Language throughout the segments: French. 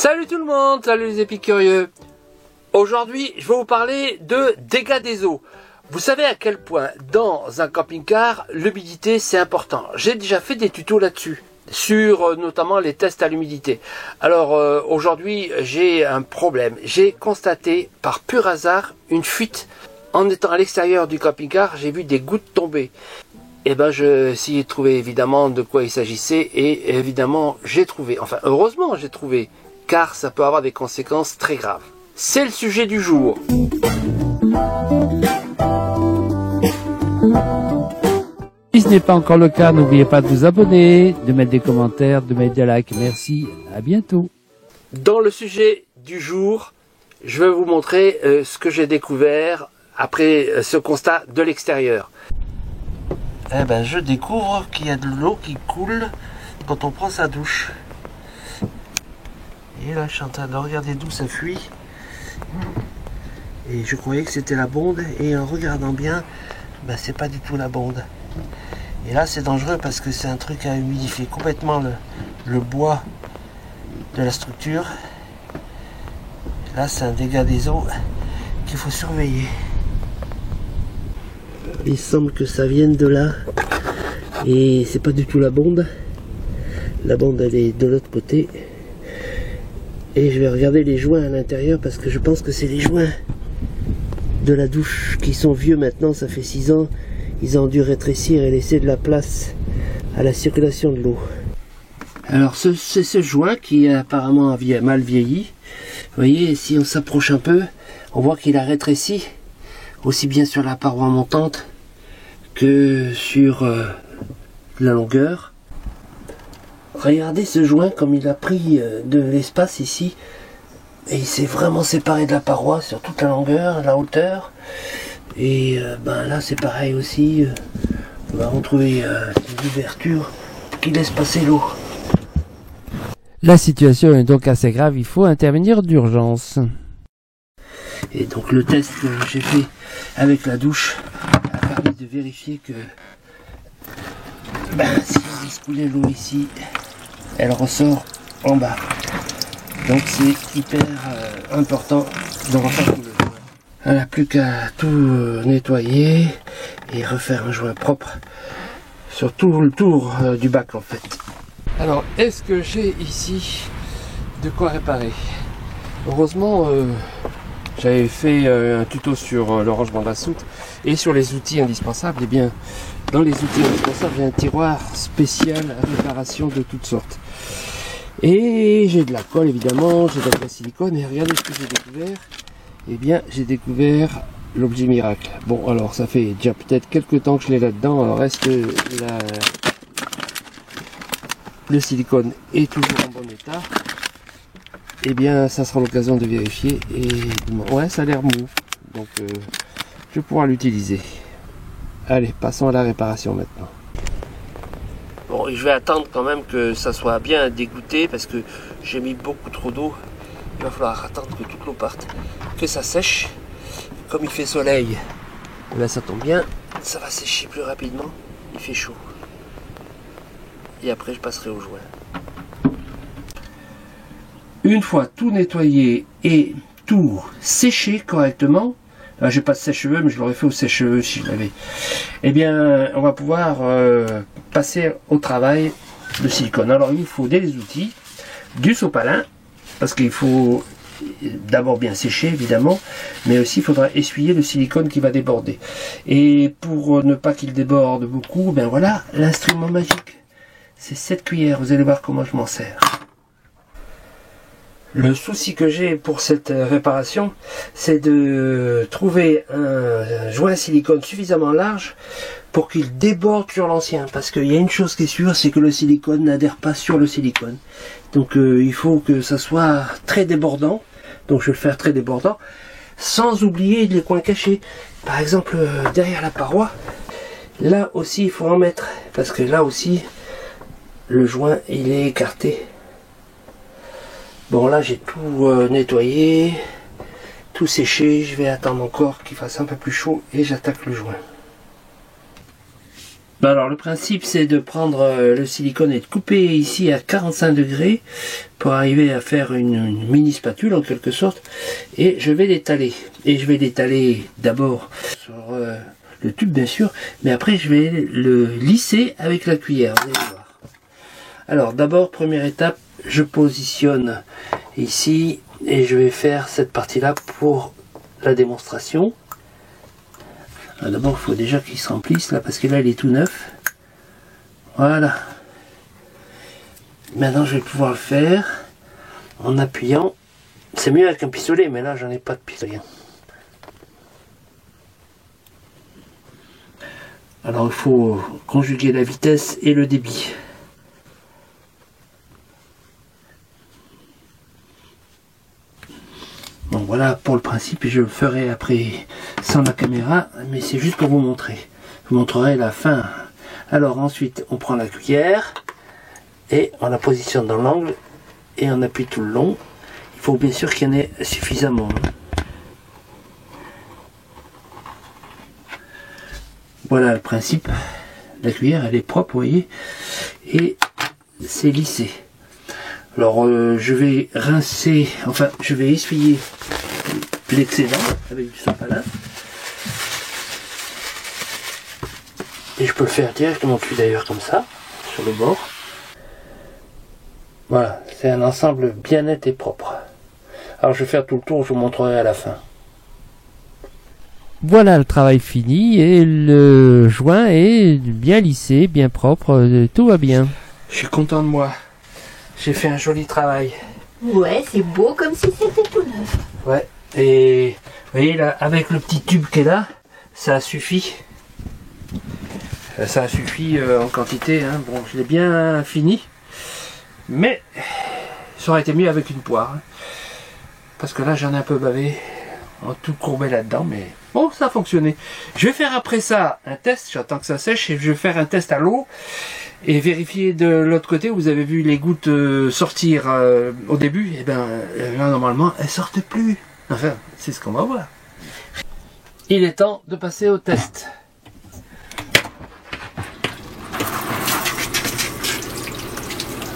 Salut tout le monde, salut les épicurieux. Aujourd'hui, je vais vous parler de dégâts des eaux. Vous savez à quel point dans un camping-car, l'humidité c'est important. J'ai déjà fait des tutos là-dessus, sur notamment les tests à l'humidité. Alors aujourd'hui, j'ai un problème. J'ai constaté par pur hasard une fuite. En étant à l'extérieur du camping-car, j'ai vu des gouttes tomber. Et ben je essayais de trouver évidemment de quoi il s'agissait et évidemment j'ai trouvé. Enfin heureusement j'ai trouvé. Car ça peut avoir des conséquences très graves. C'est le sujet du jour. Si ce n'est pas encore le cas, n'oubliez pas de vous abonner, de mettre des commentaires, de mettre des likes. Merci, à bientôt. Dans le sujet du jour, je vais vous montrer ce que j'ai découvert après ce constat de l'extérieur. Eh ben, je découvre qu'il y a de l'eau qui coule quand on prend sa douche. Et là, je suis en train de regarder d'où ça fuit. Et je croyais que c'était la bonde. Et en regardant bien, ben, c'est pas du tout la bonde. Et là, c'est dangereux parce que c'est un truc à humidifier complètement le bois de la structure. Et là, c'est un dégât des eaux qu'il faut surveiller. Il semble que ça vienne de là. Et c'est pas du tout la bonde. La bonde, elle est de l'autre côté. Et je vais regarder les joints à l'intérieur parce que je pense que c'est les joints de la douche qui sont vieux maintenant, ça fait 6 ans. Ils ont dû rétrécir et laisser de la place à la circulation de l'eau. Alors c'est ce joint qui apparemment a mal vieilli. Vous voyez, si on s'approche un peu, on voit qu'il a rétréci, aussi bien sur la paroi montante que sur la longueur. Regardez ce joint comme il a pris de l'espace ici et il s'est vraiment séparé de la paroi sur toute la longueur, la hauteur et ben là c'est pareil aussi, on va retrouver une ouverture qui laisse passer l'eau. La situation est donc assez grave, il faut intervenir d'urgence. Et donc le test que j'ai fait avec la douche a permis de vérifier que ben, si on laisse couler l'eau ici, elle ressort en bas. Donc c'est hyper important de refaire tout le joint. Elle n'a plus qu'à tout nettoyer et refaire un joint propre sur tout le tour du bac en fait. Alors est-ce que j'ai ici de quoi réparer? Heureusement j'avais fait un tuto sur le rangement de la soute et sur les outils indispensables. Et bien dans les outils indispensables, j'ai un tiroir spécial à réparation de toutes sortes. Et j'ai de la colle évidemment, j'ai de la silicone et regardez ce que j'ai découvert. Eh bien j'ai découvert l'objet miracle. Bon alors ça fait déjà peut-être quelques temps que je l'ai là-dedans. Alors est-ce que le silicone est toujours en bon état? Eh bien ça sera l'occasion de vérifier. Et ouais, ça a l'air mou. Donc je vais pouvoir l'utiliser. Allez, passons à la réparation maintenant. Bon, je vais attendre quand même que ça soit bien dégoûté parce que j'ai mis beaucoup trop d'eau. Il va falloir attendre que toute l'eau parte, que ça sèche. Comme il fait soleil, là ça tombe bien, ça va sécher plus rapidement. Il fait chaud. Et après je passerai au joint. Une fois tout nettoyé et tout séché correctement, là j'ai pas de sèche-cheveux mais je l'aurais fait au sèche-cheveux si je l'avais. Eh bien on va pouvoir passer au travail de silicone. Alors il faut des outils, du sopalin, parce qu'il faut d'abord bien sécher évidemment, mais aussi il faudra essuyer le silicone qui va déborder. Et pour ne pas qu'il déborde beaucoup, ben voilà l'instrument magique. C'est cette cuillère, vous allez voir comment je m'en sers. Le souci que j'ai pour cette réparation, c'est de trouver un joint silicone suffisamment large pour qu'il déborde sur l'ancien. Parce qu'il y a une chose qui est sûre, c'est que le silicone n'adhère pas sur le silicone. Donc il faut que ça soit très débordant. Donc je vais le faire très débordant, sans oublier les coins cachés. Par exemple, derrière la paroi, là aussi il faut en mettre. Parce que là aussi, le joint il est écarté. Bon là j'ai tout nettoyé, tout séché, je vais attendre encore qu'il fasse un peu plus chaud et j'attaque le joint. Ben alors le principe c'est de prendre le silicone et de couper ici à 45 degrés pour arriver à faire une mini spatule en quelque sorte, et je vais l'étaler. Et je vais l'étaler d'abord sur le tube bien sûr, mais après je vais le lisser avec la cuillère, vous allez voir. Alors d'abord, première étape, je positionne ici et je vais faire cette partie là pour la démonstration. D'abord il faut déjà qu'il se remplisse là, parce que là il est tout neuf. Voilà. Maintenant je vais pouvoir le faire en appuyant. C'est mieux avec un pistolet, mais là j'en ai pas de pistolet. Alors il faut conjuguer la vitesse et le débit. Bon voilà pour le principe, et je le ferai après sans la caméra, mais c'est juste pour vous montrer. Je vous montrerai la fin. Alors ensuite on prend la cuillère et on la positionne dans l'angle et on appuie tout le long. Il faut bien sûr qu'il y en ait suffisamment. Voilà le principe. La cuillère elle est propre, vous voyez, et c'est lissé. Alors je vais rincer, enfin je vais essuyer l'excédent avec du sopalin. Et je peux le faire directement dessus d'ailleurs comme ça, sur le bord. Voilà, c'est un ensemble bien net et propre. Alors je vais faire tout le tour, je vous montrerai à la fin. Voilà le travail fini et le joint est bien lissé, bien propre, tout va bien. Je suis content de moi. J'ai fait un joli travail. Ouais, c'est beau comme si c'était tout neuf. Ouais, et vous voyez là, avec le petit tube qui est là, ça suffit. Ça suffit en quantité, hein. Bon, je l'ai bien fini. Mais ça aurait été mieux avec une poire. Hein. Parce que là, j'en ai un peu bavé. En tout courbé là-dedans, mais bon, ça a fonctionné. Je vais faire après ça un test, j'attends que ça sèche, et je vais faire un test à l'eau. Et vérifier de l'autre côté, vous avez vu les gouttes sortir au début, et bien là normalement elles sortent plus. Enfin, c'est ce qu'on va voir. Il est temps de passer au test.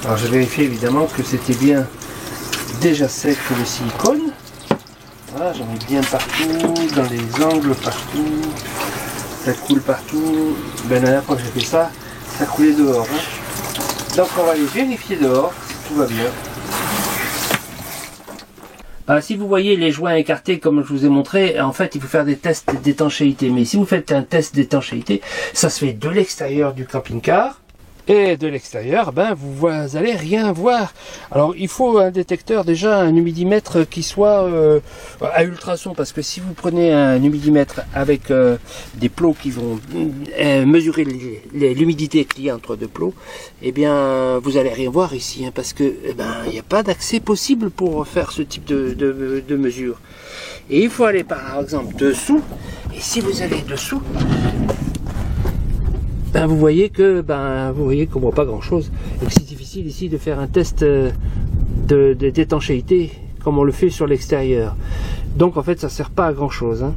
Alors j'ai vérifié évidemment que c'était bien déjà sec le silicone. Voilà, j'en ai bien partout, dans les angles partout, ça coule partout. Ben la dernière fois que j'ai fait ça, ça coulait dehors. Hein. Donc on va aller vérifier dehors si tout va bien. Si vous voyez les joints écartés comme je vous ai montré, en fait il faut faire des tests d'étanchéité. Mais si vous faites un test d'étanchéité, ça se fait de l'extérieur du camping-car. Et de l'extérieur, ben vous allez rien voir. Alors il faut un détecteur, déjà un humidimètre qui soit à ultrasons, parce que si vous prenez un humidimètre avec des plots qui vont mesurer l'humidité qu'il y a entre deux plots, eh bien vous allez rien voir ici, hein, parce que il n'y a pas d'accès possible pour faire ce type de mesure. Et il faut aller par exemple dessous, et si vous allez dessous, vous voyez qu'on voit pas grand chose, et que c'est difficile ici de faire un test d'étanchéité comme on le fait sur l'extérieur. Donc en fait ça sert pas à grand chose, hein.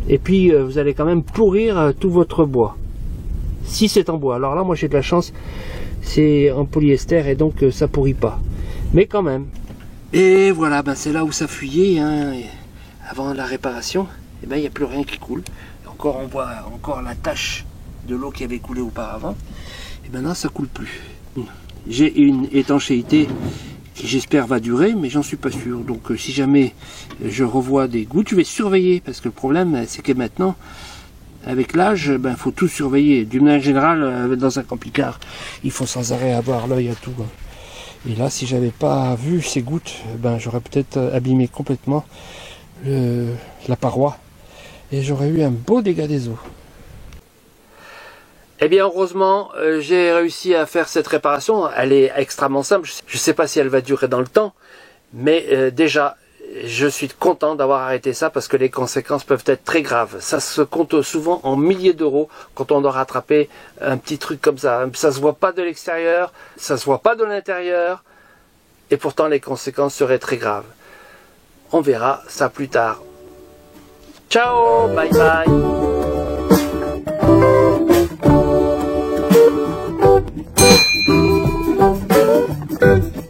Et puis vous allez quand même pourrir tout votre bois si c'est en bois. Alors là moi j'ai de la chance, c'est en polyester et donc ça pourrit pas, mais quand même. Et voilà, c'est là où ça fuyait, hein, avant la réparation. Et il n'y a plus rien qui coule. Et encore on voit encore la tache de l'eau qui avait coulé auparavant, et maintenant ça coule plus. J'ai une étanchéité qui j'espère va durer, mais j'en suis pas sûr. Donc si jamais je revois des gouttes, je vais surveiller, parce que le problème c'est que maintenant avec l'âge, faut tout surveiller. D'une manière générale, dans un camping-car, il faut sans arrêt avoir l'œil à tout. Et là, si j'avais pas vu ces gouttes, j'aurais peut-être abîmé complètement la paroi, et j'aurais eu un beau dégât des eaux. Eh bien heureusement, j'ai réussi à faire cette réparation. Elle est extrêmement simple. Je ne sais pas si elle va durer dans le temps, mais déjà, je suis content d'avoir arrêté ça, parce que les conséquences peuvent être très graves. Ça se compte souvent en milliers d'euros quand on doit rattraper un petit truc comme ça. Ça se voit pas de l'extérieur, ça se voit pas de l'intérieur, et pourtant les conséquences seraient très graves. On verra ça plus tard. Ciao, bye bye. Bye.